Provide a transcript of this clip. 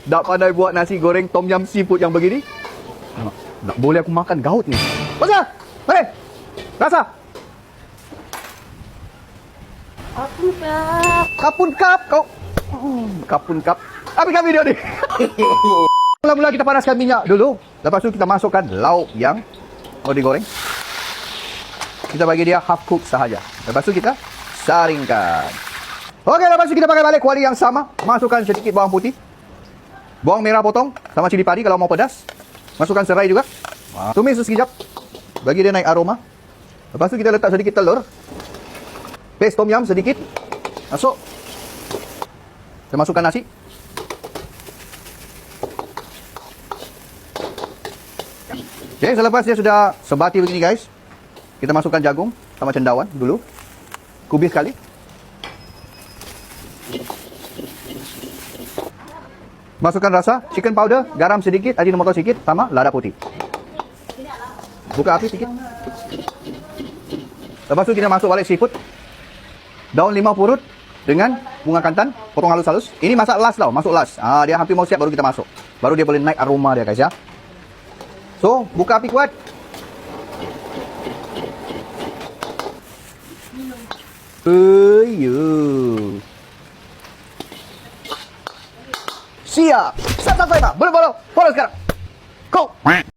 Tak pandai buat nasi goreng tom yum seafood yang begini. Tak boleh aku makan gaut ni. Masa? Mari. Rasa. Kapun kap kau. Kapun kap. Habiskan video ni. Mula-mula kita panaskan minyak dulu. Lepas tu kita masukkan lauk yang mau digoreng. Kita bagi dia half cook sahaja. Lepas tu kita saringkan. Okey, lepas tu kita pakai balik kuali yang sama. Masukkan sedikit bawang putih. Bawang merah potong sama cili padi kalau mau pedas. Masukkan serai juga. Tumis sekejap. Bagi dia naik aroma. Lepas tu kita letak sedikit telur. Paste tom yum sedikit. Masuk. Kita masukkan nasi. Okey, selepas dia sudah sebati begini guys, kita masukkan jagung sama cendawan dulu. Kubis sekali. Masukkan rasa, chicken powder, garam sedikit, ajinomoto sedikit, sama lada putih. Buka api sedikit. Lepas tu kita masuk balik seafood. Daun limau purut dengan bunga kantan, potong halus-halus. Ini masak last tau, masuk last. Dia hampir mau siap baru kita masuk. Baru dia boleh naik aroma dia guys ya. So, buka api kuat. Siap. Subscribe, boleh follow sekarang. Go.